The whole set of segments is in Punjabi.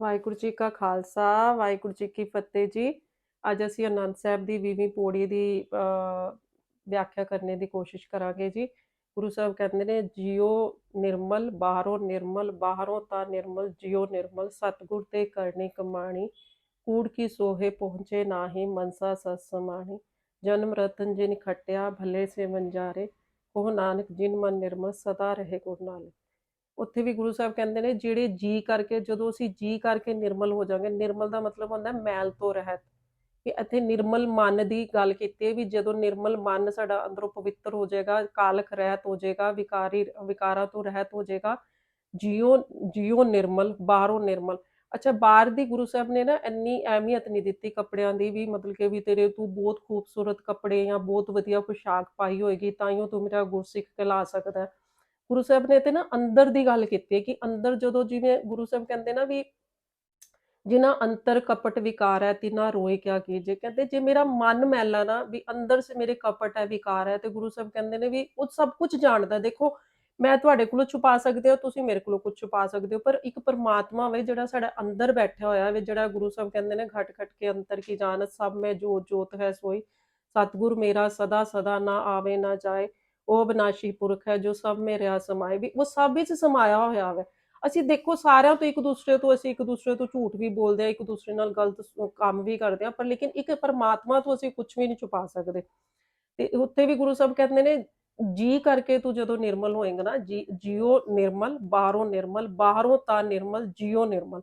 ਵਾਹਿਗੁਰੂ ਜੀ ਕਾ ਖਾਲਸਾ, ਵਾਹਿਗੁਰੂ ਜੀ ਕੀ ਫਤਿਹ ਜੀ। ਅੱਜ ਅਸੀਂ ਆਨੰਦ ਸਾਹਿਬ ਦੀ 20ਵੀਂ ਪੌੜੀ ਦੀ ਵਿਆਖਿਆ ਕਰਨੇ ਦੀ ਕੋਸ਼ਿਸ਼ ਕਰਾਂਗੇ ਜੀ। ਗੁਰੂ ਸਾਹਿਬ ਕਹਿੰਦੇ ਨੇ, "ਜਿਉ ਨਿਰਮਲ ਬਾਹਰੋਂ ਤਾਂ ਨਿਰਮਲ, ਜਿਉ ਨਿਰਮਲ ਸਤਿਗੁਰ ਤੇ ਕਰਨੀ ਕਮਾਣੀ। ਕੂੜ ਕੀ ਸੋਹੇ ਪਹੁੰਚੇ ਨਾਹੀਂ, ਮਨਸਾ ਸਤ ਸਮਾਣੀ। ਜਨਮ ਰਤਨ ਜਿਨ ਖੱਟਿਆ, ਭਲੇ ਸੇ ਵੰਜਾਰੇ। ਉਹ ਨਾਨਕ ਜਿਨ ਮਨ ਨਿਰਮਲ, ਸਦਾ ਰਹੇ ਗੁਰ ਨਾਲੇ।" ਉੱਥੇ ਵੀ ਗੁਰੂ ਸਾਹਿਬ ਕਹਿੰਦੇ ਨੇ, ਜਿਹੜੇ ਜੀ ਕਰਕੇ, ਜਦੋਂ ਅਸੀਂ ਜੀ ਕਰਕੇ ਨਿਰਮਲ ਹੋ ਜਾਵਾਂਗੇ, ਨਿਰਮਲ ਦਾ ਮਤਲਬ ਹੁੰਦਾ ਮੈਲ ਤੋਂ ਰਹਿਤ। ਕਿ ਇੱਥੇ ਨਿਰਮਲ ਮਨ ਦੀ ਗੱਲ ਕੀਤੀ ਹੈ ਵੀ ਜਦੋਂ ਨਿਰਮਲ ਮਨ ਸਾਡਾ ਅੰਦਰੋਂ ਪਵਿੱਤਰ ਹੋ ਜਾਏਗਾ, ਕਾਲਖ ਰਹਿਤ ਹੋ ਜਾਏਗਾ, ਵਿਕਾਰਾਂ ਤੋਂ ਰਹਿਤ ਹੋ ਜਾਏਗਾ। ਜੀਓ ਜੀਓ ਨਿਰਮਲ, ਬਾਹਰੋਂ ਨਿਰਮਲ। ਅੱਛਾ, ਬਾਹਰ ਦੀ ਗੁਰੂ ਸਾਹਿਬ ਨੇ ਨਾ ਇੰਨੀ ਅਹਿਮੀਅਤ ਨਹੀਂ ਦਿੱਤੀ ਕੱਪੜਿਆਂ ਦੀ ਵੀ, ਮਤਲਬ ਕਿ ਵੀ ਤੇਰੇ ਤੂੰ ਬਹੁਤ ਖੂਬਸੂਰਤ ਕੱਪੜੇ ਜਾਂ ਬਹੁਤ ਵਧੀਆ ਪੁਸ਼ਾਕ ਪਾਈ ਹੋਏਗੀ ਤਾਂ ਹੀ ਤੂੰ ਮੇਰਾ ਗੁਰਸਿੱਖ ਕਹਿਲਾ ਸਕਦਾ ਹੈ। ਗੁਰੂ ਸਾਹਿਬ ਨੇ ਤੇ ਨਾ ਅੰਦਰ ਦੀ ਗੱਲ ਕੀਤੀ ਹੈ ਕਿ ਅੰਦਰ ਜਦੋਂ, ਜਿਵੇਂ ਗੁਰੂ ਸਾਹਿਬ ਕਹਿੰਦੇ ਨਾ ਵੀ ਜਿਨ੍ਹਾਂ ਅੰਤਰ ਕਪਟ ਵਿਕਾਰ ਹੈ ਤਿਨਾ ਰੋਏ ਕਿਆ ਕੀਜੇ। ਕਹਿੰਦੇ ਜੇ ਮੇਰਾ ਮਨ ਮੈਲਾ ਨਾ, ਵੀ ਅੰਦਰ ਸੇ ਮੇਰੇ ਕਪਟ ਹੈ, ਵਿਕਾਰ ਹੈ, ਤੇ ਗੁਰੂ ਸਾਹਿਬ ਕਹਿੰਦੇ ਨੇ ਵੀ ਉਹ ਸਭ ਕੁਝ ਜਾਣਦਾ। ਦੇਖੋ, ਮੈਂ ਤੁਹਾਡੇ ਕੋਲੋਂ ਛੁਪਾ ਸਕਦੇ ਹੋ, ਤੁਸੀਂ ਮੇਰੇ ਕੋਲੋਂ ਕੁਝ ਛੁਪਾ ਸਕਦੇ ਹੋ, ਪਰ ਇੱਕ ਪਰਮਾਤਮਾ ਵੇ ਜਿਹੜਾ ਸਾਡਾ ਅੰਦਰ ਬੈਠਿਆ ਹੋਇਆ ਵੇ, ਜਿਹੜਾ ਗੁਰੂ ਸਾਹਿਬ ਕਹਿੰਦੇ ਨੇ ਘਟ ਘਟ ਕੇ ਅੰਤਰ ਕੀ ਜਾਣਤ, ਸਭ ਮੈਂ ਜੋਤ ਜੋਤ ਹੈ ਸੋਈ। ਸਤਿਗੁਰ ਮੇਰਾ ਸਦਾ ਸਦਾ ਨਾ ਆਵੇ ਨਾ ਜਾਏ। ਉਹ ਅਬਿਨਾਸ਼ੀ ਪੁਰਖ ਹੈ ਜੋ ਸਭ ਮੇ ਰਿਹਾ ਸਮਾਏ। ਵੀ ਉਹ ਸਭ ਵਿੱਚ ਸਮਾਇਆ ਹੋਇਆ ਵਾ। ਅਸੀਂ ਦੇਖੋ, ਸਾਰਿਆਂ ਤੋਂ ਇੱਕ ਦੂਸਰੇ ਤੋਂ, ਅਸੀਂ ਇੱਕ ਦੂਸਰੇ ਤੋਂ ਝੂਠ ਵੀ ਬੋਲਦੇ ਆ, ਇੱਕ ਦੂਸਰੇ ਨਾਲ ਗਲਤ ਕੰਮ ਵੀ ਕਰਦੇ ਆ, ਪਰ ਲੇਕਿਨ ਇੱਕ ਪਰਮਾਤਮਾ ਤੋਂ ਅਸੀਂ ਕੁਝ ਵੀ ਨਹੀਂ ਛੁਪਾ ਸਕਦੇ। ਤੇ ਉੱਥੇ ਵੀ ਗੁਰੂ ਸਾਹਿਬ ਕਹਿੰਦੇ ਨੇ, ਜੀ ਕਰਕੇ ਤੂੰ ਜਦੋਂ ਨਿਰਮਲ ਹੋਏਗਾ ਨਾ, ਜੀਓ ਨਿਰਮਲ ਬਾਹਰੋਂ ਤਾਂ ਨਿਰਮਲ, ਜੀਓ ਨਿਰਮਲ।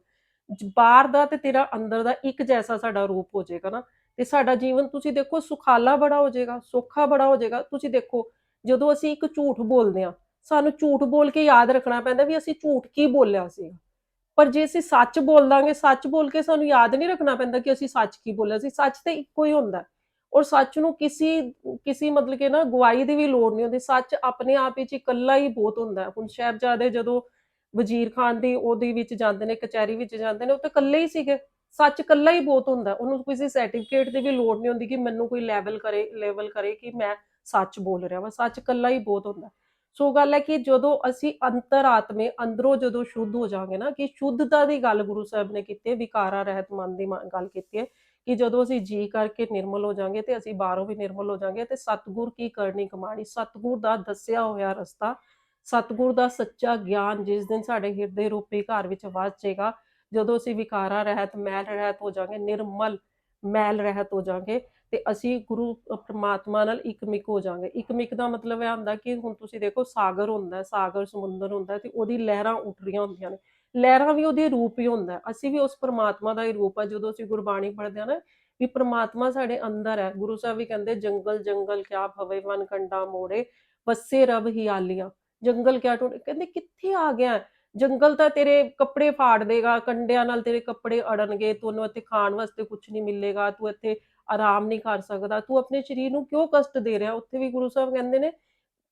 ਬਾਹਰ ਦਾ ਤੇ ਤੇਰਾ ਅੰਦਰ ਦਾ ਇੱਕ ਜੈਸਾ ਸਾਡਾ ਰੂਪ ਹੋ ਜਾਏਗਾ ਨਾ, ਤੇ ਸਾਡਾ ਜੀਵਨ ਤੁਸੀਂ ਦੇਖੋ ਸੁਖਾਲਾ ਬੜਾ ਹੋ ਜਾਏਗਾ, ਸੌਖਾ ਬੜਾ ਹੋ ਜਾਏਗਾ। ਤੁਸੀਂ ਦੇਖੋ, ਜਦੋਂ ਅਸੀਂ ਇੱਕ ਝੂਠ ਬੋਲਦੇ ਆ, ਸਾਨੂੰ ਝੂਠ ਬੋਲ ਕੇ ਯਾਦ ਰੱਖਣਾ ਪੈਂਦਾ ਵੀ ਅਸੀਂ ਝੂਠ ਕੀ ਬੋਲਿਆ ਸੀ। ਪਰ ਜੇ ਅਸੀਂ ਸੱਚ ਬੋਲ ਦਾਂਗੇ, ਸੱਚ ਬੋਲ ਕੇ ਸਾਨੂੰ ਯਾਦ ਨਹੀਂ ਰੱਖਣਾ ਪੈਂਦਾ ਕਿ ਅਸੀਂ ਸੱਚ ਕੀ ਬੋਲਿਆ ਸੀ। ਸੱਚ ਤੇ ਇੱਕੋ ਹੀ ਹੁੰਦਾ, ਔਰ ਸੱਚ ਨੂੰ ਕਿਸੇ ਮਤਲਬ ਕਿ ਨਾ ਗਵਾਹੀ ਦੀ ਵੀ ਲੋੜ ਨਹੀਂ ਹੁੰਦੀ। ਸੱਚ ਆਪਣੇ ਆਪ ਵਿੱਚ ਇਕੱਲਾ ਹੀ ਬਹੁਤ ਹੁੰਦਾ। ਹੁਣ ਸਾਹਿਬਜ਼ਾਦੇ ਜਦੋਂ ਵਜ਼ੀਰ ਖਾਨ ਦੀ ਉਹਦੇ ਵਿੱਚ ਜਾਂਦੇ ਨੇ, ਕਚਹਿਰੀ ਵਿੱਚ ਜਾਂਦੇ ਨੇ, ਉਹ ਤਾਂ ਇਕੱਲੇ ਹੀ ਸੀਗੇ। ਸੱਚ ਇਕੱਲਾ ਹੀ ਬਹੁਤ ਹੁੰਦਾ, ਉਹਨੂੰ ਕਿਸੇ ਸਰਟੀਫਿਕੇਟ ਦੀ ਵੀ ਲੋੜ ਨਹੀਂ ਹੁੰਦੀ ਕਿ ਮੈਨੂੰ ਕੋਈ ਲੈਵਲ ਕਰੇ ਕਿ ਮੈਂ ਸੱਚ ਬੋਲ ਰਿਹਾ ਵਾ। ਸੱਚ ਇਕੱਲਾ ਹੀ ਬਹੁਤ ਹੁੰਦਾ। ਸੋ ਗੱਲ ਹੈ ਕਿ ਜਦੋਂ ਅਸੀਂ ਅੰਤਰਾਤਮੇ ਅੰਦਰੋਂ ਜਦੋਂ ਸ਼ੁੱਧ ਹੋ ਜਾਵਾਂਗੇ ਨਾ, ਕਿ ਸ਼ੁੱਧਤਾ ਦੀ ਗੱਲ ਗੁਰੂ ਸਾਹਿਬ ਨੇ ਕੀਤੀ ਹੈ, ਵਿਕਾਰਾ ਰਹਿਤ ਮਨ ਦੀ ਗੱਲ ਕੀਤੀ ਹੈ ਕਿ ਜਦੋਂ ਅਸੀਂ ਜੀ ਕਰਕੇ ਨਿਰਮਲ ਹੋ ਜਾਵਾਂਗੇ ਤੇ ਅਸੀਂ ਬਾਹਰੋਂ ਵੀ ਨਿਰਮਲ ਹੋ ਜਾਵਾਂਗੇ। ਤੇ ਸਤਿਗੁਰ ਕੀ ਕਰਨੀ ਕਮਾਣੀ, ਸਤਿਗੁਰ ਦਾ ਦੱਸਿਆ ਹੋਇਆ ਰਸਤਾ, ਸਤਿਗੁਰ ਦਾ ਸੱਚਾ ਗਿਆਨ ਜਿਸ ਦਿਨ ਸਾਡੇ ਹਿਰਦੇ ਰੂਪੀ ਘਰ ਵਿੱਚ ਵਸ ਜਾਏਗਾ, ਜਦੋਂ ਅਸੀਂ ਵਿਕਾਰਾ ਰਹਿਤ ਮੈਲ ਰਹਿਤ ਹੋ ਜਾਵਾਂਗੇ, ਨਿਰਮਲ ਮੈਲ ਰਹਿਤ ਹੋ ਜਾਵਾਂਗੇ, ਤੇ ਅਸੀਂ ਗੁਰੂ ਪਰਮਾਤਮਾ ਨਾਲ ਇਕਮਿਕ ਹੋ ਜਾਵਾਂਗੇ। ਇਕਮਿਕ ਦਾ ਮਤਲਬ ਇਹ ਹੁੰਦਾ ਕਿ ਹੁਣ ਤੁਸੀਂ ਦੇਖੋ, ਸਾਗਰ ਹੁੰਦਾ, ਸਾਗਰ ਸਮੁੰਦਰ ਹੁੰਦਾ, ਤੇ ਉਹਦੀ ਲਹਿਰਾਂ ਉੱਠ ਰਹੀਆਂ ਹੁੰਦੀਆਂ ਨੇ। ਲਹਿਰਾਂ ਵੀ ਉਹਦੇ ਰੂਪ ਹੀ ਹੁੰਦਾ, ਅਸੀਂ ਵੀ ਉਸ ਪਰਮਾਤਮਾ ਦਾ ਹੀ ਰੂਪ ਆ। ਜਦੋਂ ਅਸੀਂ ਗੁਰਬਾਣੀ ਪੜ੍ਹਦੇ ਹਾਂ ਨਾ, ਵੀ ਪਰਮਾਤਮਾ ਸਾਡੇ ਅੰਦਰ ਹੈ। ਗੁਰੂ ਸਾਹਿਬ ਵੀ ਕਹਿੰਦੇ, ਜੰਗਲ ਜੰਗਲ ਕਿਆ ਭਵੇ, ਵਨ ਕੰਡਾ ਮੋੜੇ, ਵਸੇ ਰਬ ਹੀ ਆਲੀਆਂ। ਜੰਗਲ ਕਿਆ ਟੁੱਟ, ਕਹਿੰਦੇ ਕਿੱਥੇ ਆ ਗਿਆ ਜੰਗਲ? ਤਾਂ ਤੇਰੇ ਕੱਪੜੇ ਫਾੜ ਦੇਗਾ, ਕੰਡਿਆਂ ਨਾਲ ਤੇਰੇ ਕੱਪੜੇ ਅੜਨਗੇ, ਤੁਹਾਨੂੰ ਇੱਥੇ ਖਾਣ ਵਾਸਤੇ ਕੁਝ ਨਹੀਂ ਮਿਲੇਗਾ, ਤੂੰ ਇੱਥੇ ਆਰਾਮ ਨਹੀਂ ਕਰ ਸਕਦਾ, ਤੂੰ ਆਪਣੇ ਸਰੀਰ ਨੂੰ ਕਿਉਂ ਕਸ਼ਟ ਦੇ ਰਿਹਾ। ਉੱਥੇ ਵੀ ਗੁਰੂ ਸਾਹਿਬ ਕਹਿੰਦੇ ਨੇ,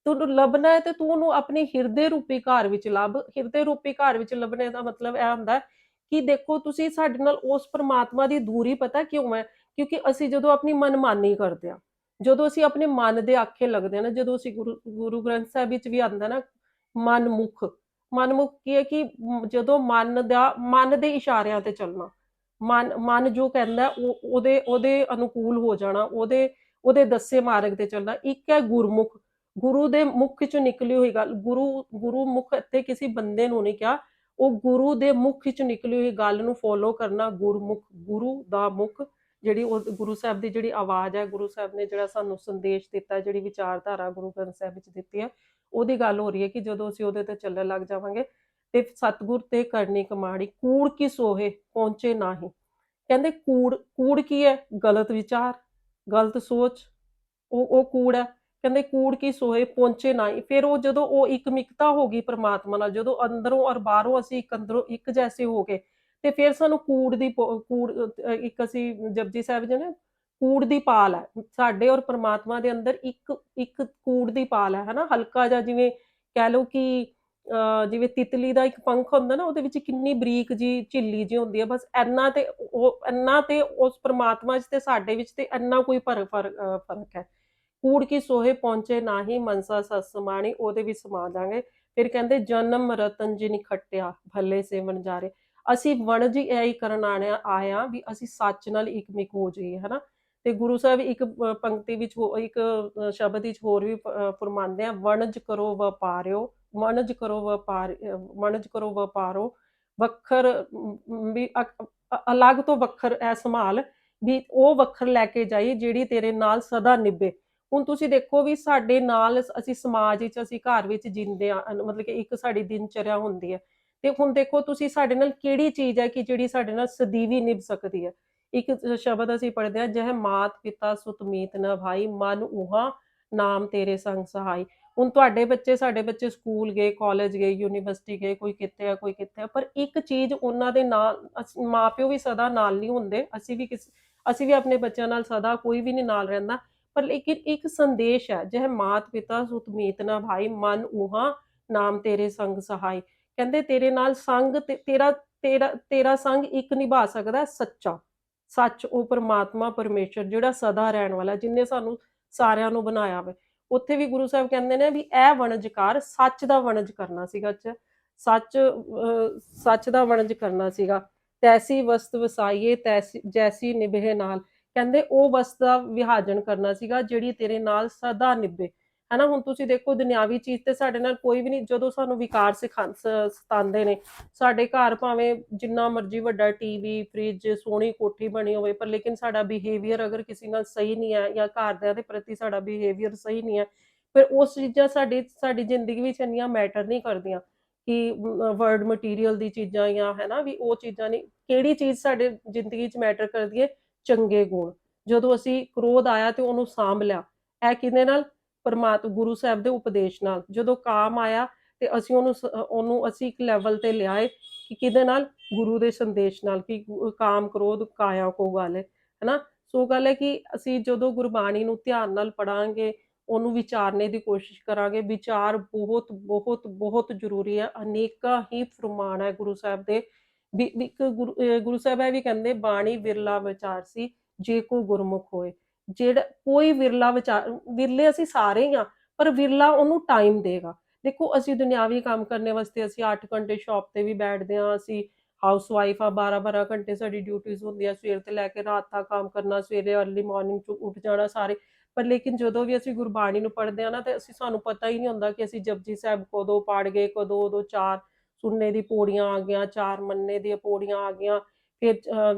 ਤੈਨੂੰ ਲੱਭਣਾ ਹੈ ਤੇ ਤੂੰ ਉਹਨੂੰ ਆਪਣੇ ਹਿਰਦੇ ਰੂਪੀ ਘਰ ਵਿੱਚ ਲੱਭ। ਹਿਰਦੇ ਰੂਪੀ ਘਰ ਵਿੱਚ ਲੱਭਣੇ ਦਾ ਮਤਲਬ ਇਹ ਹੁੰਦਾ ਕਿ ਦੇਖੋ, ਤੁਸੀਂ ਸਾਡੇ ਨਾਲ ਉਸ ਪਰਮਾਤਮਾ ਦੀ ਦੂਰੀ ਪਤਾ ਕਿਉਂ ਹੈ? ਕਿਉਂਕਿ ਅਸੀਂ ਜਦੋਂ ਆਪਣੀ ਮਨਮਾਨੀ ਕਰਦੇ ਹਾਂ, ਜਦੋਂ ਅਸੀਂ ਆਪਣੇ ਮਨ ਦੇ ਆਖੇ ਲੱਗਦੇ ਹਾਂ ਨਾ, ਜਦੋਂ ਅਸੀਂ ਗੁਰੂ ਗ੍ਰੰਥ ਸਾਹਿਬ ਵਿੱਚ ਵੀ ਆਉਂਦਾ ਨਾ, ਮਨਮੁਖ। ਮਨਮੁਖ ਕੀ ਹੈ ਕਿ ਜਦੋਂ ਮਨ ਦੇ ਇਸ਼ਾਰਿਆਂ ਤੇ ਚੱਲਣਾ, ਮਨ ਜੋ ਕਹਿੰਦਾ ਉਹਦੇ ਅਨੁਕੂਲ ਹੋ ਜਾਣਾ, ਉਹਦੇ ਦੱਸੇ ਮਾਰਗ ਤੇ ਚੱਲਣਾ। ਇੱਕ ਹੈ ਗੁਰਮੁਖ, ਗੁਰੂ ਦੇ ਮੁਖ ਚੋਂ ਨਿਕਲੀ ਹੋਈ ਗੱਲ। ਗੁਰੂ ਮੁਖ ਇੱਥੇ ਕਿਸੇ ਬੰਦੇ ਨੂੰ ਨਹੀਂ ਕਿਹਾ, ਉਹ ਗੁਰੂ ਦੇ ਮੁਖ ਚੋਂ ਨਿਕਲੀ ਹੋਈ ਗੱਲ ਨੂੰ ਫੋਲੋ ਕਰਨਾ, ਗੁਰਮੁਖ। ਗੁਰੂ ਦਾ ਮੁਖ, ਜਿਹੜੀ ਉਹ ਗੁਰੂ ਸਾਹਿਬ ਦੀ ਜਿਹੜੀ ਆਵਾਜ਼ ਹੈ, ਗੁਰੂ ਸਾਹਿਬ ਨੇ ਜਿਹੜਾ ਸਾਨੂੰ ਸੰਦੇਸ਼ ਦਿੱਤਾ, ਜਿਹੜੀ ਵਿਚਾਰਧਾਰਾ ਗੁਰੂ ਗ੍ਰੰਥ ਸਾਹਿਬ ਵਿੱਚ ਦਿੱਤੀ ਹੈ, ਉਹਦੀ ਗੱਲ ਹੋ ਰਹੀ ਹੈ ਕਿ ਜਦੋਂ ਅਸੀਂ ਉਹਦੇ ਤੇ ਚੱਲਣ ਲੱਗ ਜਾਵਾਂਗੇ ਤੇ ਸਤਿਗੁਰ ਤੇ ਕਰਨੀ ਕਮਾਣੀ, ਕੂੜ ਕੀ ਸੋਹੇ ਪਹੁੰਚੇ ਨਾਹੀਂ। ਕਹਿੰਦੇ ਕੂੜ ਕੀ ਹੈ? ਗਲਤ ਵਿਚਾਰ, ਗਲਤ ਸੋਚ, ਉਹ ਕੂੜ ਹੈ। ਕਹਿੰਦੇ ਕੂੜ ਕੀ ਸੋਹੇ ਪਹੁੰਚੇ ਨਾਹੀਂ। ਫਿਰ ਉਹ ਜਦੋਂ ਉਹ ਇਕਮਿਕਤਾ ਹੋ ਗਈ ਪਰਮਾਤਮਾ ਨਾਲ, ਜਦੋਂ ਅੰਦਰੋਂ ਔਰ ਬਾਹਰੋਂ ਅਸੀਂ ਅੰਦਰੋਂ ਇੱਕ ਜੈਸੇ ਹੋ ਗਏ, ਤੇ ਫਿਰ ਸਾਨੂੰ ਇੱਕ ਅਸੀਂ ਜਪਜੀ ਸਾਹਿਬ ਜੀ ਨੇ, ਕੂੜ ਦੀ ਪਾਲ ਹੈ ਸਾਡੇ ਔਰ ਪਰਮਾਤਮਾ ਦੇ ਅੰਦਰ। ਇੱਕ ਕੂੜ ਦੀ ਪਾਲ ਹੈ ਹਨਾ। ਹਲਕਾ ਜਿਹਾ, ਜਿਵੇਂ ਕਹਿ ਲਓ ਕਿ ਜਿਵੇਂ ਤਿਤਲੀ ਦਾ ਇੱਕ ਪੰਖ ਹੁੰਦਾ ਨਾ, ਉਹਦੇ ਵਿੱਚ ਕਿੰਨੀ ਬਰੀਕ ਜੀ ਝਿੱਲੀ ਜੀ ਹੁੰਦੀ ਹੈ, ਬਸ ਇੰਨਾ ਤੇ ਉਸ ਪਰਮਾਤਮਾ 'ਚ ਤੇ ਸਾਡੇ ਵਿੱਚ ਤੇ ਇੰਨਾ ਕੋਈ ਫਰਕ ਹੈ। ਕੂੜ ਕੀ ਸੋਹੇ ਪਹੁੰਚੇ ਨਾਹੀਂ, ਮਨਸਾ ਸਤ ਸਮਾਣੀ, ਉਹਦੇ ਵੀ ਸਮਾ ਜਾਵਾਂਗੇ। ਫਿਰ ਕਹਿੰਦੇ, ਜਨਮ ਰਤਨ ਜਿਨ ਖੱਟਿਆ, ਭਲੇ ਸੇ ਵਣਜਾਰੇ। ਅਸੀਂ ਵਣਜ ਇਹੀ ਕਰਨ ਆਏ ਹਾਂ ਵੀ ਅਸੀਂ ਸੱਚ ਨਾਲ ਇਕਮਿਕ ਹੋ ਜਾਈਏ, ਹਨਾ। ਤੇ ਗੁਰੂ ਸਾਹਿਬ ਇੱਕ ਪੰਕਤੀ ਵਿੱਚ ਇੱਕ ਸ਼ਬਦ ਵਿੱਚ ਹੋਰ ਵੀ ਫਰਮਾਉਂਦੇ ਆ, ਵਣਜ ਕਰੋ ਵਪਾਰਿਓ, ਵਣਜ ਕਰੋ ਵਣਜ ਕਰੋ ਵਪਾਰੋ, ਵੱਖਰ ਵੀ ਅਲੱਗ ਤੋਂ ਵੱਖਰ ਐ ਸੰਭਾਲ, ਵੀ ਉਹ ਵੱਖਰ ਲੈ ਕੇ ਜਾਈ ਜਿਹੜੀ ਤੇਰੇ ਨਾਲ ਸਦਾ ਨਿਭੇ। ਹੁਣ ਤੁਸੀਂ ਦੇਖੋ ਵੀ ਸਾਡੇ ਨਾਲ ਅਸੀਂ ਸਮਾਜ ਵਿੱਚ, ਅਸੀਂ ਘਰ ਵਿੱਚ ਜਿੰਦੇ ਆ, ਮਤਲਬ ਕਿ ਇੱਕ ਸਾਡੀ ਦਿਨਚਰਿਆ ਹੁੰਦੀ ਹੈ। ਤੇ ਹੁਣ ਦੇਖੋ ਤੁਸੀਂ ਸਾਡੇ ਨਾਲ ਕਿਹੜੀ ਚੀਜ਼ ਹੈ ਕਿ ਜਿਹੜੀ ਸਾਡੇ ਨਾਲ ਸਦੀਵੀ ਨਿਭ ਸਕਦੀ ਹੈ। ਇੱਕ ਸ਼ਬਦ ਅਸੀਂ ਪੜ੍ਹਦੇ ਹਾਂ, ਜਹ ਮਾਤ ਪਿਤਾ ਸੁਤ ਮੀਤ ਨ ਭਾਈ, ਮਨ ਉਹਾ ਨਾਮ ਤੇਰੇ ਸੰਗ ਸਹਾਈ। ਹੁਣ ਤੁਹਾਡੇ ਬੱਚੇ, ਸਾਡੇ ਬੱਚੇ ਸਕੂਲ ਗਏ, ਕਾਲਜ ਗਏ, ਯੂਨੀਵਰਸਿਟੀ ਗਏ, ਕੋਈ ਕਿਤੇ ਆ, ਕੋਈ ਕਿਤੇ ਆ, ਪਰ ਇੱਕ ਚੀਜ਼ ਉਹਨਾਂ ਦੇ ਨਾਲ, ਮਾਂ ਪਿਓ ਵੀ ਸਦਾ ਨਾਲ ਨਹੀਂ ਹੁੰਦੇ, ਅਸੀਂ ਵੀ ਆਪਣੇ ਬੱਚਿਆਂ ਨਾਲ ਸਦਾ ਕੋਈ ਵੀ ਨਹੀਂ ਨਾਲ ਰਹਿੰਦਾ, ਪਰ ਲੇਕਿਨ ਇੱਕ ਸੰਦੇਸ਼ ਹੈ, ਜਹ ਮਾਤ ਪਿਤਾ ਸੁਤ ਮੀਤ ਨਾ ਭਾਈ, ਮਨ ਉਹਾ ਨਾਮ ਤੇਰੇ ਸੰਗ ਸਹਾਈ। ਕਹਿੰਦੇ ਤੇਰੇ ਨਾਲ ਸੰਗ ਤੇਰਾ ਤੇਰਾ ਤੇਰਾ ਸੰਗ ਇੱਕ ਨਿਭਾ ਸਕਦਾ ਸੱਚਾ, ਸੱਚ ਉਹ ਪਰਮਾਤਮਾ ਪਰਮੇਸ਼ਰ ਜਿਹੜਾ ਸਦਾ ਰਹਿਣ ਵਾਲਾ, ਜਿਹਨੇ ਸਾਨੂੰ ਸਾਰਿਆਂ ਨੂੰ ਬਣਾਇਆ ਵੇ। ਉੱਥੇ ਵੀ ਗੁਰੂ ਸਾਹਿਬ ਕਹਿੰਦੇ ਨੇ ਵੀ ਇਹ ਵਣਜਕਾਰ ਸੱਚ ਦਾ ਵਣਜ ਕਰਨਾ ਸੀਗਾ, ਸੱਚ ਸੱਚ ਦਾ ਵਣਜ ਕਰਨਾ ਸੀਗਾ। ਤੈਸੀ ਵਸਤ ਵਸਾਈਏ ਤੈਸੀ ਜੈਸੀ ਨਿਭੇ ਨਾਲ, ਕਹਿੰਦੇ ਉਹ ਵਸਤ ਦਾ ਵਿਹਾਜਨ ਕਰਨਾ ਸੀਗਾ ਜਿਹੜੀ ਤੇਰੇ ਨਾਲ ਸਦਾ ਨਿਭੇ, ਹਨਾ। ਹੁਣ ਤੁਸੀਂ ਦੇਖੋ ਦੁਨਿਆਵੀ ਚੀਜ਼ ਤੇ ਸਾਡੇ ਨਾਲ ਕੋਈ ਵੀ ਨਹੀਂ, ਜਦੋਂ ਸਾਨੂੰ ਵਿਕਾਰ ਸਤਾਉਂਦੇ ਨੇ, ਸਾਡੇ ਘਰ ਭਾਵੇਂ ਜਿੰਨਾ ਮਰਜ਼ੀ ਵੱਡਾ ਟੀਵੀ, ਫ੍ਰਿਜ, ਸੋਹਣੀ ਕੋਠੀ ਬਣੀ ਹੋਵੇ, ਪਰ ਲੇਕਿਨ ਸਾਡਾ ਬਿਹੇਵੀਅਰ ਅਗਰ ਕਿਸੇ ਨਾਲ ਸਹੀ ਨਹੀਂ ਹੈ, ਜਾਂ ਘਰਦਿਆਂ ਦੇ ਪ੍ਰਤੀ ਸਾਡਾ ਬਿਹੇਵੀਅਰ ਸਹੀ ਨਹੀਂ ਹੈ, ਫਿਰ ਉਸ ਚੀਜ਼ਾਂ ਸਾਡੀ ਜ਼ਿੰਦਗੀ ਵਿੱਚ ਇੰਨੀਆਂ ਮੈਟਰ ਨਹੀਂ ਕਰਦੀਆਂ ਕਿ ਵਰਡ ਮਟੀਰੀਅਲ ਦੀ ਚੀਜ਼ਾਂ ਜਾਂ ਹੈ ਨਾ, ਵੀ ਉਹ ਚੀਜ਼ਾਂ ਨਹੀਂ। ਕਿਹੜੀ ਚੀਜ਼ ਸਾਡੇ ਜ਼ਿੰਦਗੀ 'ਚ ਮੈਟਰ ਕਰਦੀ ਹੈ? ਚੰਗੇ ਗੁਣ। ਜਦੋਂ ਅਸੀਂ ਕ੍ਰੋਧ ਆਇਆ ਤੇ ਉਹਨੂੰ ਸਾਂਭ ਲਿਆ, ਇਹ ਕਿਹਦੇ ਨਾਲ? ਗੁਰੂ ਸਾਹਿਬ ਦੇ ਉਪਦੇਸ਼ ਨਾਲ। ਜਦੋਂ ਕਾਮ ਆਇਆ ਤੇ ਅਸੀਂ ਉਹਨੂੰ ਅਸੀਂ ਇੱਕ ਲੈਵਲ ਤੇ ਲਿਆਏ ਕਿ ਕਿਹਦੇ ਨਾਲ? ਗੁਰੂ ਦੇ ਸੰਦੇਸ਼ ਨਾਲ, ਕਿ ਕਾਮ ਕ੍ਰੋਧ ਕਾਇਆ ਕੋ ਗਾਲੇ, ਹਨਾ। ਸੋ ਗੱਲ ਹੈ ਕਿ ਅਸੀਂ ਜਦੋਂ ਗੁਰਬਾਣੀ ਨੂੰ ਧਿਆਨ ਨਾਲ ਪੜਾਂਗੇ, ਉਹਨੂੰ ਵਿਚਾਰਨੇ ਦੀ ਕੋਸ਼ਿਸ਼ ਕਰਾਂਗੇ। ਵਿਚਾਰ ਬਹੁਤ ਬਹੁਤ ਬਹੁਤ ਜ਼ਰੂਰੀ ਹੈ। ਅਨੇਕਾਂ ਹੀ ਫਰਮਾਨ ਹੈ ਗੁਰੂ ਸਾਹਿਬ ਦੇ। ਇੱਕ ਗੁਰੂ ਸਾਹਿਬ ਇਹ ਵੀ ਕਹਿੰਦੇ, ਬਾਣੀ ਵਿਰਲਾ ਵਿਚਾਰ ਸੀ ਜੇ ਕੋ ਗੁਰਮੁਖ ਹੋਏ। ਜਿਹੜਾ ਕੋਈ ਵਿਰਲਾ ਵਿਚਾਰ, ਵਿਰਲੇ ਅਸੀਂ ਸਾਰੇ ਹੀ ਆ, ਪਰ ਵਿਰਲਾ ਉਹਨੂੰ ਟਾਈਮ ਦੇਗਾ। ਦੇਖੋ ਅਸੀਂ ਦੁਨਿਆਵੀ ਕੰਮ ਕਰਨੇ ਵਾਸਤੇ ਅਸੀਂ 8 ਘੰਟੇ ਸ਼ੌਪ ਤੇ ਵੀ ਬੈਠਦੇ ਹਾਂ, ਅਸੀਂ ਹਾਊਸ ਵਾਈਫ ਆ, 12-12 ਘੰਟੇ ਸਾਡੀ ਡਿਊਟੀਜ਼ ਹੁੰਦੀਆਂ, ਸਵੇਰ ਤੋਂ ਲੈ ਕੇ ਰਾਤ ਤੱਕ ਕੰਮ ਕਰਨਾ, ਸਵੇਰੇ ਅਰਲੀ ਮਾਰਨਿੰਗ 'ਚ ਉੱਠ ਜਾਣਾ ਸਾਰੇ। ਪਰ ਲੇਕਿਨ ਜਦੋਂ ਵੀ ਅਸੀਂ ਗੁਰਬਾਣੀ ਨੂੰ ਪੜ੍ਹਦੇ ਹਾਂ ਨਾ, ਤੇ ਸਾਨੂੰ ਪਤਾ ਹੀ ਨਹੀਂ ਹੁੰਦਾ ਕਿ ਅਸੀਂ ਜਪਜੀ ਸਾਹਿਬ ਕਦੋਂ ਪੜ੍ਹ ਗਏ, ਕਦੋਂ ਉਦੋਂ 4 ਸੁਣਨੇ ਦੀ ਪੌੜੀਆਂ ਆ ਗਈਆਂ, 4 ਮੰਨੇ ਦੀਆਂ ਪੌੜੀਆਂ ਆ ਗਈਆਂ, ਫਿਰ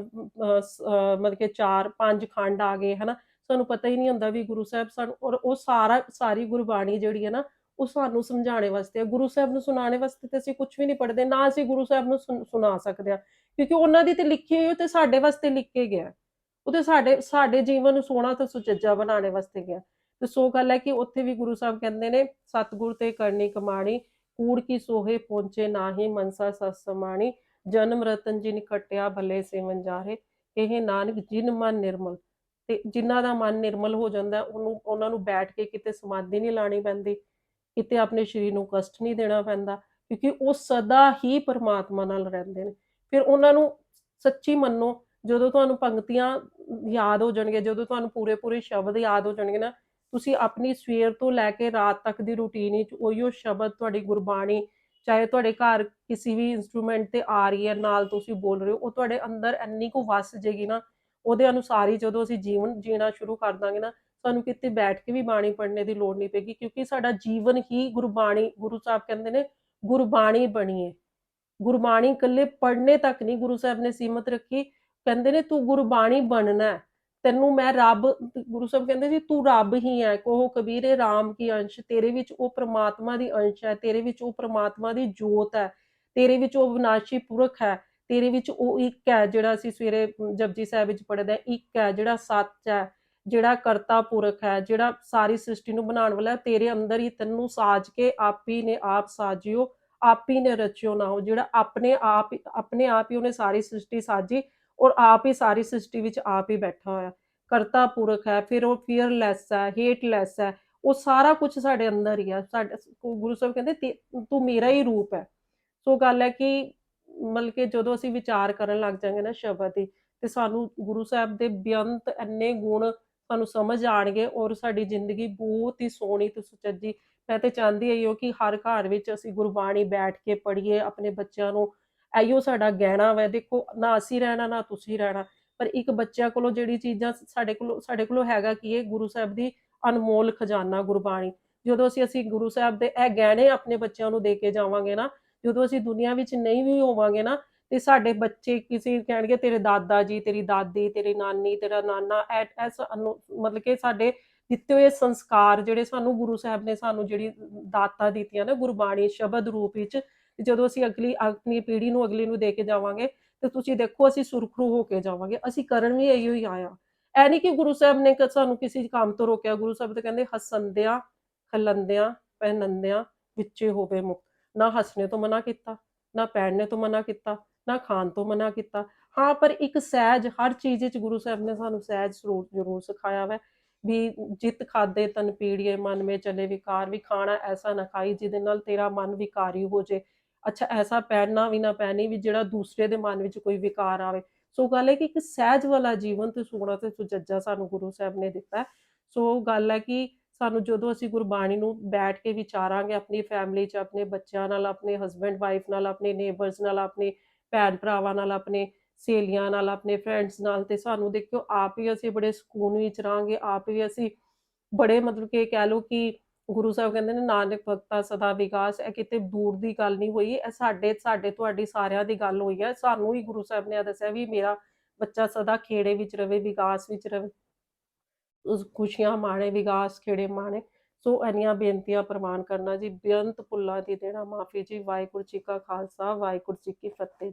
ਮਤਲਬ ਕਿ 4-5 ਖੰਡ ਆ ਗਏ, ਹਨਾ। ਸਾਨੂੰ ਪਤਾ ਹੀ ਨਹੀਂ ਹੁੰਦਾ ਵੀ ਗੁਰੂ ਸਾਹਿਬ ਸਾਨੂੰ, ਔਰ ਉਹ ਸਾਰੀ ਗੁਰਬਾਣੀ ਜਿਹੜੀ ਹੈ ਨਾ, ਉਹ ਸਾਨੂੰ ਸਮਝਾਉਣੇ ਵਾਸਤੇ ਹੈ। ਗੁਰੂ ਸਾਹਿਬ ਨੂੰ ਸੁਣਾਉਣੇ ਵਾਸਤੇ ਤੇ ਅਸੀਂ ਕੁਛ ਵੀ ਨਹੀਂ ਪੜ੍ਹਦੇ, ਨਾ ਅਸੀਂ ਗੁਰੂ ਸਾਹਿਬ ਨੂੰ ਸੁਣਾ ਸਕਦੇ ਹਾਂ, ਕਿਉਂਕਿ ਉਹਨਾਂ ਦੀ ਤੇ ਲਿਖੀ ਹੋਈ ਤੇ ਸਾਡੇ ਵਾਸਤੇ ਲਿਖ ਕੇ ਗਿਆ, ਉਹ ਤੇ ਸਾਡੇ ਜੀਵਨ ਨੂੰ ਸੋਹਣਾ ਤੇ ਸੁਚੱਜਾ ਬਣਾਉਣੇ ਵਾਸਤੇ ਗਿਆ। ਤੇ ਸੋ ਗੱਲ ਹੈ ਕਿ ਉੱਥੇ ਵੀ ਗੁਰੂ ਸਾਹਿਬ ਕਹਿੰਦੇ ਨੇ, ਸਤਿਗੁਰ ਤੇ ਕਰਨੀ ਕਮਾਣੀ, ਕੂੜ ਕੀ ਸੋਹੇ ਪਹੁੰਚੇ ਨਾਹੀ, ਮਨਸਾ ਸਤ ਸਮਾਣੀ, ਜਨਮ ਰਤਨ ਜਿਨ ਖਟਿਆ ਭਲੇ ਸੇ ਵੰਜਾਰੇ, ਇਹ ਨਾਨਕ ਜਿਨ ਮਨ ਨਿਰਮਲ। ਤੇ ਜਿਨ੍ਹਾਂ ਦਾ ਮਨ ਨਿਰਮਲ ਹੋ ਜਾਂਦਾ, ਉਹਨਾਂ ਨੂੰ ਬੈਠ ਕੇ ਕਿਤੇ ਸਮਾਧੀ ਨਹੀਂ ਲਾਣੀ ਪੈਂਦੀ, ਕਿਤੇ ਆਪਣੇ ਸਰੀਰ ਨੂੰ ਕਸ਼ਟ ਨਹੀਂ ਦੇਣਾ ਪੈਂਦਾ, ਕਿਉਂਕਿ ਉਹ ਸਦਾ ਹੀ ਪਰਮਾਤਮਾ ਨਾਲ ਰਹਿੰਦੇ ਨੇ। ਫਿਰ ਉਹਨਾਂ ਨੂੰ ਸੱਚੀ ਮੰਨੋ, ਜਦੋਂ ਤੁਹਾਨੂੰ ਪੰਕਤੀਆਂ ਯਾਦ ਹੋ ਜਾਣਗੇ, ਜਦੋਂ ਤੁਹਾਨੂੰ ਪੂਰੇ ਸ਼ਬਦ ਯਾਦ ਹੋ ਜਾਣਗੇ ਨਾ, ਤੁਸੀਂ ਆਪਣੀ ਸਵੇਰ ਤੋਂ ਲੈ ਕੇ ਰਾਤ ਤੱਕ ਦੀ ਰੂਟੀਨ ਵਿੱਚ ਉਹੀਓ ਸ਼ਬਦ, ਤੁਹਾਡੀ ਗੁਰਬਾਣੀ, ਚਾਹੇ ਤੁਹਾਡੇ ਘਰ ਕਿਸੇ ਵੀ ਇੰਸਟਰੂਮੈਂਟ ਤੇ ਆ ਰਹੀ ਹੈ, ਨਾਲ ਤੁਸੀਂ ਬੋਲ ਰਹੇ ਹੋ, ਉਹ ਤੁਹਾਡੇ ਅੰਦਰ ਇੰਨੀ ਕੁ ਵਸ ਜੇਗੀ ਨਾ, ਉਹਦੇ ਅਨੁਸਾਰ ਹੀ ਜਦੋਂ ਅਸੀਂ ਜੀਵਨ ਜੀਣਾ ਸ਼ੁਰੂ ਕਰ ਦਾਂਗੇ ਨਾ, ਸਾਨੂੰ ਕਿਤੇ ਬੈਠ ਕੇ ਵੀ ਬਾਣੀ ਪੜ੍ਹਨੇ ਦੀ ਲੋੜ ਨਹੀਂ ਪਏਗੀ, ਕਿਉਂਕਿ ਸਾਡਾ ਜੀਵਨ ਹੀ ਗੁਰਬਾਣੀ, ਗੁਰੂ ਸਾਹਿਬ ਕਹਿੰਦੇ ਨੇ ਗੁਰਬਾਣੀ ਬਣੀਏ। ਗੁਰਬਾਣੀ ਇਕੱਲੇ ਪੜ੍ਹਨੇ ਤੱਕ ਨਹੀਂ ਗੁਰੂ ਸਾਹਿਬ ਨੇ ਸੀਮਤ ਰੱਖੀ, ਕਹਿੰਦੇ ਨੇ ਤੂੰ ਗੁਰਬਾਣੀ ਬਣਨਾ, ਤੈਨੂੰ ਮੈਂ ਰੱਬ, ਗੁਰੂ ਸਾਹਿਬ ਕਹਿੰਦੇ ਜੀ ਤੂੰ ਰੱਬ ਹੀ ਹੈ। ਕਹੋ ਕਬੀਰੇ ਰਾਮ ਕੀ ਅੰਸ਼, ਤੇਰੇ ਵਿੱਚ ਉਹ ਪ੍ਰਮਾਤਮਾ ਦੀ ਅੰਸ਼ ਹੈ, ਤੇਰੇ ਵਿੱਚ ਉਹ ਪ੍ਰਮਾਤਮਾ ਦੀ ਜੋਤ ਹੈ, ਤੇਰੇ ਵਿੱਚ ਉਹ ਵਿਨਾਸ਼ੀ ਪੁਰਖ ਹੈ, ਤੇਰੇ ਵਿੱਚ ਉਹ ਇੱਕ ਹੈ ਜਿਹੜਾ ਅਸੀਂ ਸਵੇਰੇ ਜਪਜੀ ਸਾਹਿਬ ਵਿੱਚ ਪੜ੍ਹਦੇ, ਇੱਕ ਹੈ ਜਿਹੜਾ ਸੱਚ ਹੈ, ਜਿਹੜਾ ਕਰਤਾ ਪੁਰਖ ਹੈ, ਜਿਹੜਾ ਸਾਰੀ ਸ੍ਰਿਸ਼ਟੀ ਨੂੰ ਬਣਾਉਣ ਵਾਲਾ, ਤੇਰੇ ਅੰਦਰ ਹੀ ਤੈਨੂੰ ਸਾਜ ਕੇ ਆਪੀ ਨੇ ਆਪ ਸਾਜਿਓ, ਆਪੀ ਨੇ ਰਚਿਓ ਨਾ ਹੋ, ਜਿਹੜਾ ਆਪਣੇ ਆਪ ਹੀ ਉਹਨੇ ਸਾਰੀ ਸ੍ਰਿਸ਼ਟੀ ਸਾਜੀ, ਔਰ ਆਪ ਹੀ ਸਾਰੀ ਸ੍ਰਿਸ਼ਟੀ ਵਿੱਚ ਆਪ ਹੀ ਬੈਠਾ ਹੋਇਆ, ਕਰਤਾ ਪੁਰਖ ਹੈ। ਫਿਰ ਉਹ ਫੀਅਰਲੈਸ ਹੈ, ਹੇਟਲੈਸ ਹੈ, ਉਹ ਸਾਰਾ ਕੁਝ ਸਾਡੇ ਅੰਦਰ ਹੀ ਹੈ। ਗੁਰੂ ਸਾਹਿਬ ਕਹਿੰਦੇ ਤੂੰ ਮੇਰਾ ਹੀ ਰੂਪ ਹੈ। ਸੋ ਗੱਲ ਹੈ ਕਿ ਮਤਲਬ ਕਿ ਜਦੋਂ ਅਸੀਂ ਵਿਚਾਰ ਕਰਨ ਲੱਗ ਜਾਂਗੇ ਨਾ ਸ਼ਬਦ ਦੀ, ਤੇ ਸਾਨੂੰ ਗੁਰੂ ਸਾਹਿਬ ਦੇ ਬੇਅੰਤ ਇੰਨੇ ਗੁਣ ਸਾਨੂੰ ਸਮਝ ਆਉਣਗੇ, ਔਰ ਸਾਡੀ ਜ਼ਿੰਦਗੀ ਬਹੁਤ ਹੀ ਸੋਹਣੀ ਤੇ ਸੁਚੱਜੀ। ਮੈਂ ਤੇ ਚਾਹੁੰਦੀ ਹਾਂ ਕਿ ਹਰ ਘਰ ਵਿੱਚ ਅਸੀਂ ਗੁਰਬਾਣੀ ਬੈਠ ਕੇ ਪੜ੍ਹੀਏ, ਆਪਣੇ ਬੱਚਿਆਂ ਨੂੰ ਇਹੀਓ ਸਾਡਾ ਗਹਿਣਾ ਵਾ। ਦੇਖੋ ਨਾ ਅਸੀਂ ਰਹਿਣਾ ਨਾ ਤੁਸੀਂ ਰਹਿਣਾ, ਪਰ ਇੱਕ ਬੱਚਿਆਂ ਕੋਲੋਂ ਜਿਹੜੀ ਚੀਜ਼ਾਂ ਸਾਡੇ ਕੋਲੋਂ ਹੈਗਾ ਕੀ ਹੈ, ਗੁਰੂ ਸਾਹਿਬ ਦੀ ਅਨਮੋਲ ਖਜ਼ਾਨਾ ਗੁਰਬਾਣੀ। ਜਦੋਂ ਅਸੀਂ ਗੁਰੂ ਸਾਹਿਬ ਦੇ ਇਹ ਗਹਿਣੇ ਆਪਣੇ ਬੱਚਿਆਂ ਨੂੰ ਦੇ ਕੇ ਜਾਵਾਂਗੇ ਨਾ, ਜਦੋਂ ਅਸੀਂ ਦੁਨੀਆ ਵਿੱਚ ਨਹੀਂ ਵੀ ਹੋਵਾਂਗੇ ਨਾ, ਤੇ ਸਾਡੇ ਬੱਚੇ ਕਿਸੇ ਕਹਿਣਗੇ ਤੇਰੇ ਦਾਦਾ ਜੀ, ਤੇਰੀ ਦਾਦੀ, ਤੇਰੀ ਨਾਨੀ, ਤੇਰਾ ਨਾਨਾ, ਮਤਲਬ ਕਿ ਸਾਡੇ ਦਿੱਤੇ ਹੋਏ ਸੰਸਕਾਰ ਜਿਹੜੇ ਸਾਨੂੰ ਗੁਰੂ ਸਾਹਿਬ ਨੇ ਸਾਨੂੰ ਜਿਹੜੀ ਦਾਤਾਂ ਦਿੱਤੀਆਂ ਨਾ ਗੁਰਬਾਣੀ ਸ਼ਬਦ ਰੂਪ ਵਿੱਚ, ਜਦੋਂ ਅਸੀਂ ਆਪਣੀ ਪੀੜ੍ਹੀ ਨੂੰ ਅਗਲੀ ਨੂੰ ਦੇ ਕੇ ਜਾਵਾਂਗੇ, ਤੇ ਤੁਸੀਂ ਦੇਖੋ ਅਸੀਂ ਸੁਰਖਰੂ ਹੋ ਕੇ ਜਾਵਾਂਗੇ। ਅਸੀਂ ਕਰਨ ਵੀ ਇਹੋ ਹੀ ਆਇਆ। ਇਹ ਨਹੀਂ ਕਿ ਗੁਰੂ ਸਾਹਿਬ ਨੇ ਸਾਨੂੰ ਕਿਸੇ ਕੰਮ ਤੋਂ ਰੋਕਿਆ। ਗੁਰੂ ਸਾਹਿਬ ਤਾਂ ਕਹਿੰਦੇ ਹਸੰਦਿਆਂ, ਖਲੰਦਿਆਂ, ਪਹਿਨੰਦਿਆਂ ਵਿੱਚੇ ਹੋਵੇ ਮੁਕਤ। ਨਾ ਹੱਸਣੇ ਤੋਂ ਮਨਾ ਕੀਤਾ, ਨਾ ਪਹਿਨਣੇ ਤੋਂ ਮਨਾ ਕੀਤਾ, ਨਾ ਖਾਣ ਤੋਂ ਮਨਾ ਕੀਤਾ। ਹਾਂ, ਪਰ ਇੱਕ ਸਹਿਜ ਹਰ ਚੀਜ਼ ਵਿੱਚ ਗੁਰੂ ਸਾਹਿਬ ਨੇ ਸਾਨੂੰ ਸਹਿਜ ਸਰੂਪ ਜ਼ਰੂਰ ਸਿਖਾਇਆ ਵਾ, ਵੀ ਜਿਤ ਖਾਦੇ ਤਨ ਪੀੜੀਏ ਮਨ ਮੇ ਚਲੇ ਵਿਕਾਰ, ਵੀ ਖਾਣਾ ਐਸਾ ਨਾ ਖਾਈ ਜਿਹਦੇ ਨਾਲ ਤੇਰਾ ਮਨ ਵਿਕਾਰੀ ਹੋ ਜੇ। ਅੱਛਾ, ਐਸਾ ਪਹਿਨਣਾ ਵੀ ਨਾ ਪਹਿਨੀ ਵੀ ਜਿਹੜਾ ਦੂਸਰੇ ਦੇ ਮਨ ਵਿੱਚ ਕੋਈ ਵਿਕਾਰ ਆਵੇ। ਸੋ ਗੱਲ ਹੈ ਕਿ ਇੱਕ ਸਹਿਜ ਵਾਲਾ ਜੀਵਨ ਤੇ ਸੋਹਣਾ ਤੇ ਸੁਚੱਜਾ ਸਾਨੂੰ ਗੁਰੂ ਸਾਹਿਬ ਨੇ ਦਿੱਤਾ। ਸੋ ਗੱਲ ਹੈ ਕਿ ਸਾਨੂੰ ਜਦੋਂ ਅਸੀਂ ਗੁਰਬਾਣੀ ਨੂੰ ਬੈਠ ਕੇ ਵਿਚਾਰਾਂਗੇ ਆਪਣੀ ਫੈਮਿਲੀ 'ਚ, ਆਪਣੇ ਬੱਚਿਆਂ ਨਾਲ, ਆਪਣੇ ਹਸਬੈਂਡ ਵਾਈਫ ਨਾਲ, ਆਪਣੇ ਨੇਬਰਸ ਨਾਲ, ਆਪਣੇ ਭੈਣ ਭਰਾਵਾਂ ਨਾਲ, ਆਪਣੇ ਸਹੇਲੀਆਂ ਨਾਲ, ਆਪਣੇ ਫਰੈਂਡਸ ਨਾਲ, ਤੇ ਸਾਨੂੰ ਦੇਖਿਓ ਆਪ ਹੀ ਅਸੀਂ ਬੜੇ ਸਕੂਨ ਵਿੱਚ ਰਹਾਂਗੇ। ਆਪ ਵੀ ਅਸੀਂ ਬੜੇ ਮਤਲਬ ਕਿ ਕਹਿ ਲਓ ਕਿ ਗੁਰੂ ਸਾਹਿਬ ਕਹਿੰਦੇ ਨੇ ਨਾਨਕ ਭਗਤਾ ਸਦਾ ਵਿਕਾਸ। ਇਹ ਕਿਤੇ ਦੂਰ ਦੀ ਗੱਲ ਨਹੀਂ ਹੋਈ, ਇਹ ਸਾਡੇ ਤੁਹਾਡੀ ਸਾਰਿਆਂ ਦੀ ਗੱਲ ਹੋਈ ਹੈ। ਸਾਨੂੰ ਹੀ ਗੁਰੂ ਸਾਹਿਬ ਨੇ ਦੱਸਿਆ ਵੀ ਮੇਰਾ ਬੱਚਾ ਸਦਾ ਖੇੜੇ ਵਿੱਚ ਰਵੇ, ਵਿਕਾਸ ਵਿੱਚ ਰਵੇ, ਖੁਸ਼ੀਆਂ ਮਾਣੇ, ਵਿਕਾਸ ਖੇੜੇ ਮਾਣੇ। ਸੋ ਇੰਨੀਆਂ ਬੇਨਤੀਆਂ ਪ੍ਰਵਾਨ ਕਰਨਾ ਜੀ, ਬੇਅੰਤ ਭੁੱਲਾਂ ਦੀ ਦੇਣਾ ਮਾਫੀ ਜੀ। ਵਾਹਿਗੁਰੂ ਜੀ ਕਾ ਖਾਲਸਾ, ਵਾਹਿਗੁਰੂ ਜੀ ਕੀ ਫਤਿਹ ਜੀ।